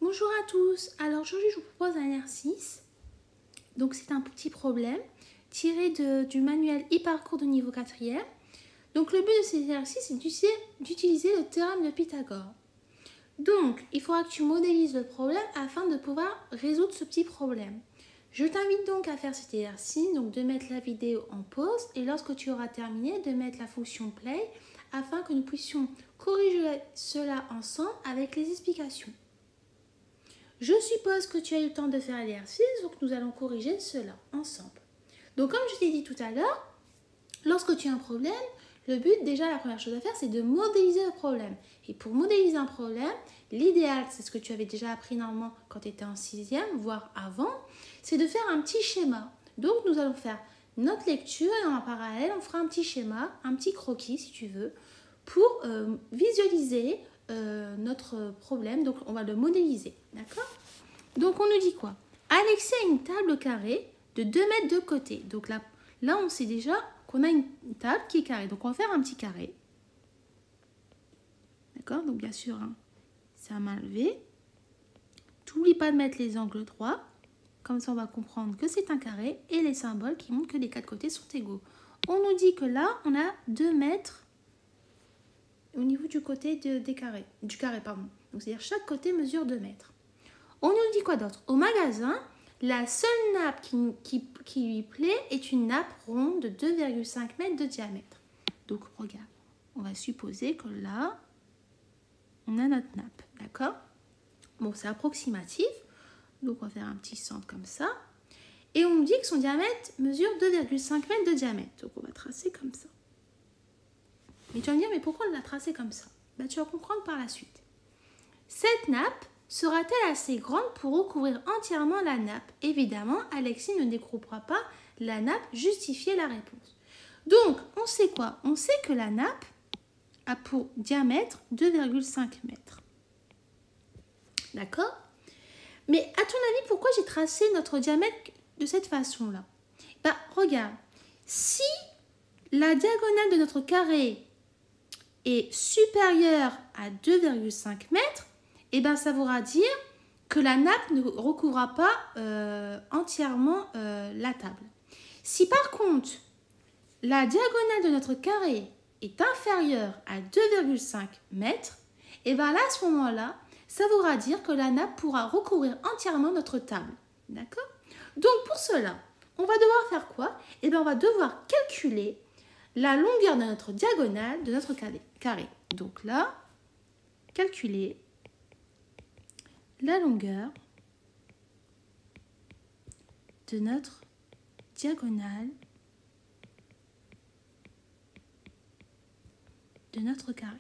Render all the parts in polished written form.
Bonjour à tous, alors aujourd'hui je vous propose un exercice. Donc c'est un petit problème tiré du manuel e-parcours de niveau 4e. Donc le but de cet exercice est d'utiliser le théorème de Pythagore. Donc il faudra que tu modélises le problème afin de pouvoir résoudre ce petit problème. Je t'invite donc à faire cet exercice, donc de mettre la vidéo en pause et lorsque tu auras terminé de mettre la fonction play afin que nous puissions corriger cela ensemble avec les explications. Je suppose que tu as eu le temps de faire l'exercice, donc nous allons corriger cela ensemble. Donc comme je t'ai dit tout à l'heure, lorsque tu as un problème, le but déjà, la première chose à faire, c'est de modéliser le problème. Et pour modéliser un problème, l'idéal, c'est ce que tu avais déjà appris normalement quand tu étais en 6e, voire avant, c'est de faire un petit schéma. Donc nous allons faire notre lecture et en parallèle, on fera un petit schéma, un petit croquis si tu veux, pour visualiser notre problème. Donc on va le modéliser, d'accord? Donc on nous dit quoi? Alexis a une table carrée de 2 mètres de côté. Donc là on sait déjà qu'on a une table qui est carrée. Donc on va faire un petit carré. D'accord? Donc bien sûr, hein, c'est à main levée. T'oublie pas de mettre les angles droits. Comme ça on va comprendre que c'est un carré et les symboles qui montrent que les 4 côtés sont égaux. On nous dit que là on a 2 mètres au niveau du côté du carré. Donc c'est-à-dire chaque côté mesure 2 mètres. On nous dit quoi d'autre? Au magasin, la seule nappe qui lui plaît est une nappe ronde de 2,5 mètres de diamètre. Donc regarde, on va supposer que là, on a notre nappe, d'accord? Bon, c'est approximatif, donc on va faire un petit centre comme ça. Et on nous dit que son diamètre mesure 2,5 mètres de diamètre. Donc on va tracer comme ça. Mais tu vas me dire, mais pourquoi on l'a tracé comme ça? Ben, tu vas comprendre par la suite. Cette nappe sera-t-elle assez grande pour recouvrir entièrement la nappe? Évidemment, Alexis ne découpera pas la nappe, justifier la réponse. Donc, on sait quoi? On sait que la nappe a pour diamètre 2,5 mètres. D'accord? Mais à ton avis, pourquoi j'ai tracé notre diamètre de cette façon-là? Ben, regarde, si la diagonale de notre carré est supérieure à 2,5 mètres, et ben ça voudra dire que la nappe ne recouvrira pas entièrement la table. Si par contre, la diagonale de notre carré est inférieure à 2,5 mètres, et ben là, à ce moment-là, ça voudra dire que la nappe pourra recouvrir entièrement notre table. D'accord? Donc pour cela, on va devoir faire quoi? Et ben on va devoir calculer la longueur de notre diagonale de notre carré. Donc là, calculer la longueur de notre diagonale de notre carré.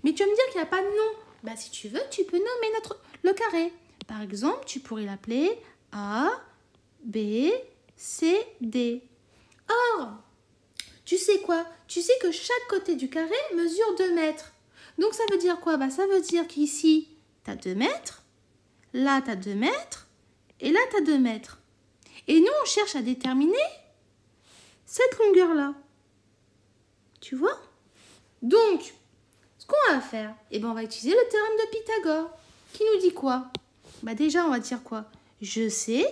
Mais tu vas me dire qu'il n'y a pas de nom. Bah, si tu veux, tu peux nommer le carré. Par exemple, tu pourrais l'appeler A, B, C, D. Or, tu sais quoi? Tu sais que chaque côté du carré mesure 2 mètres. Donc, ça veut dire quoi? Bah, ça veut dire qu'ici, tu as 2 mètres, là, tu as 2 mètres, et là, tu as 2 mètres. Et nous, on cherche à déterminer cette longueur-là. Tu vois? Donc, ce qu'on va faire, eh ben, on va utiliser le théorème de Pythagore, qui nous dit quoi? Bah, déjà, on va dire quoi? Je sais.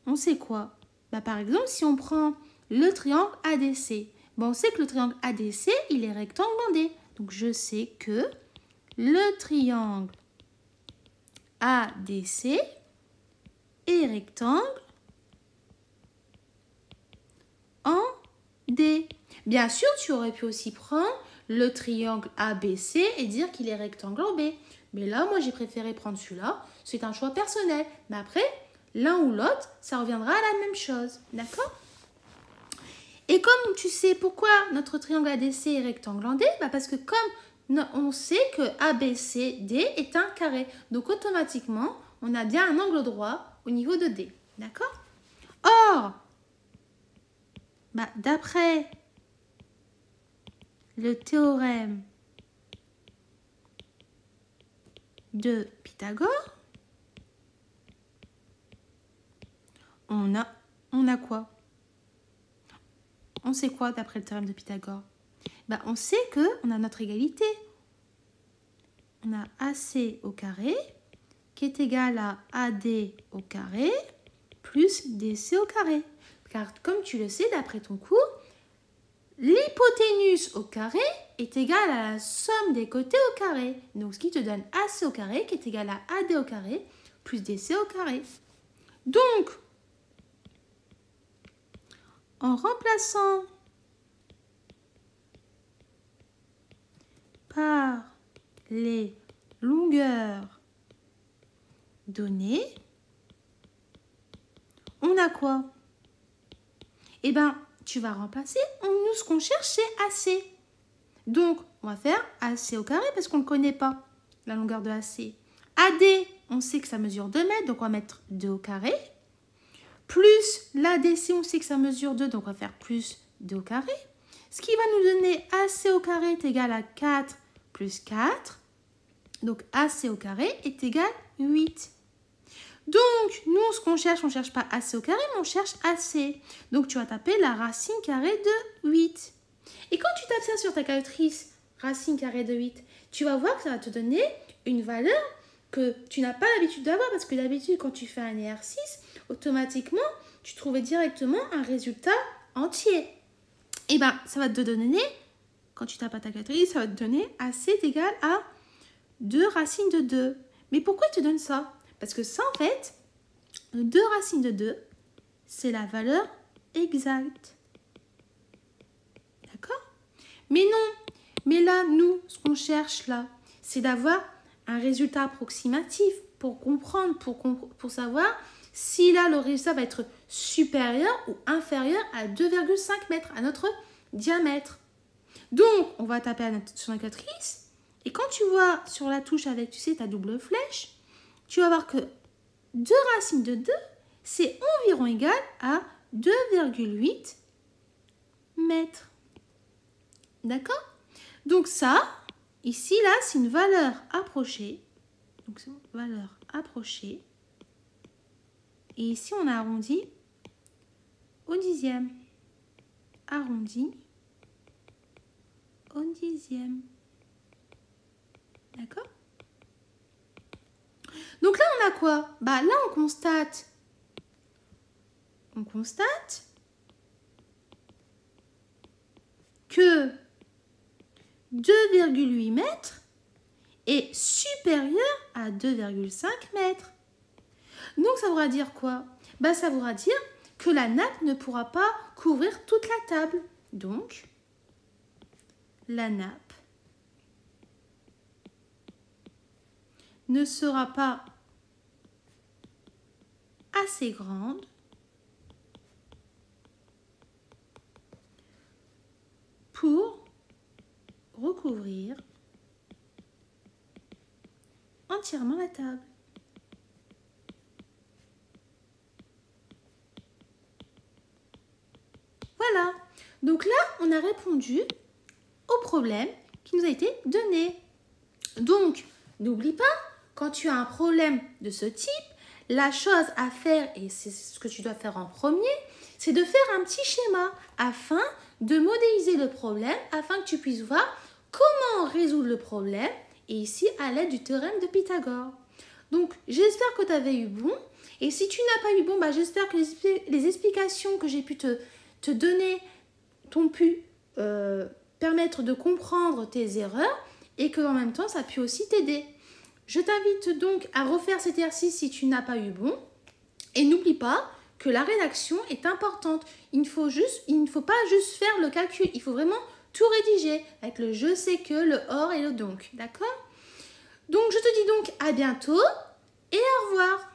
On sait quoi? Bah, par exemple, si on prend le triangle ADC, bon, on sait que le triangle ADC, il est rectangulaire. Donc, je sais que le triangle ADC est rectangle en D. Bien sûr, tu aurais pu aussi prendre le triangle ABC et dire qu'il est rectangle en B. Mais là, moi, j'ai préféré prendre celui-là. C'est un choix personnel. Mais après, l'un ou l'autre, ça reviendra à la même chose. D'accord? Et comme tu sais pourquoi notre triangle ADC est rectangle en D, bah parce que comme on sait que ABCD est un carré. Donc automatiquement, on a bien un angle droit au niveau de D. D'accord? Or, bah, d'après le théorème de Pythagore, on a quoi? On sait quoi d'après le théorème de Pythagore? Bah, on sait qu'on a notre égalité. on a AC au carré qui est égal à AD au carré plus DC au carré. Car comme tu le sais, d'après ton cours, l'hypoténuse au carré est égal à la somme des côtés au carré. Donc, ce qui te donne AC au carré qui est égal à AD au carré plus DC au carré. Donc, en remplaçant par les longueurs données, on a quoi? Eh bien, tu vas remplacer. Nous, ce qu'on cherche, c'est AC. Donc, on va faire AC au carré parce qu'on ne connaît pas la longueur de AC. AD, on sait que ça mesure 2 mètres, donc on va mettre 2 au carré. Plus l'ADC, on sait que ça mesure 2, donc on va faire plus 2 au carré. Ce qui va nous donner AC au carré est égal à 4 plus 4. Donc, AC au carré est égal à 8. Donc, nous, ce qu'on cherche, on ne cherche pas AC au carré, mais on cherche AC. Donc, tu vas taper la racine carrée de 8. Et quand tu tapes ça sur ta calculatrice, racine carrée de 8, tu vas voir que ça va te donner une valeur que tu n'as pas l'habitude d'avoir. Parce que d'habitude, quand tu fais un exercice, automatiquement, tu trouvais directement un résultat entier. Et bien, ça va te donner, quand tu tapes à ta calculatrice, ça va te donner AC est égal à 2 racines de 2. Mais pourquoi il te donne ça? Parce que ça, en fait, 2 racines de 2, c'est la valeur exacte. D'accord? Mais non. Mais là, nous, ce qu'on cherche là, c'est d'avoir un résultat approximatif pour comprendre, pour savoir si là, le résultat va être supérieur ou inférieur à 2,5 mètres, à notre diamètre. Donc, on va taper sur la calculatrice. Et quand tu vois sur la touche avec, tu sais, ta double flèche, tu vas voir que 2 racines de 2, c'est environ égal à 2,8 mètres. D'accord? Donc ça, ici, là, c'est une valeur approchée. Donc, c'est une valeur approchée. Et ici, on a arrondi au dixième. Arrondi au dixième. D'accord? Donc là, on a quoi? Bah là, on constate que 2,8 mètres est supérieur à 2,5 mètres. Donc, ça voudra dire quoi? Bah, ça voudra dire que la nappe ne pourra pas couvrir toute la table. Donc, la nappe ne sera pas assez grande pour recouvrir entièrement la table. Voilà. Donc là, on a répondu au problème qui nous a été donné. Donc, n'oublie pas, quand tu as un problème de ce type, la chose à faire, et c'est ce que tu dois faire en premier, c'est de faire un petit schéma afin de modéliser le problème, afin que tu puisses voir comment résoudre le problème, et ici à l'aide du théorème de Pythagore. Donc, j'espère que tu avais eu bon, et si tu n'as pas eu bon, bah, j'espère que les explications que j'ai pu te donner t'ont pu permettre de comprendre tes erreurs, et que en même temps, ça a pu aussi t'aider. Je t'invite donc à refaire cet exercice si tu n'as pas eu bon. Et n'oublie pas que la rédaction est importante. Il ne faut pas juste faire le calcul. Il faut vraiment tout rédiger avec le je sais que, le or et le donc. D'accord? Donc, je te dis donc à bientôt et au revoir.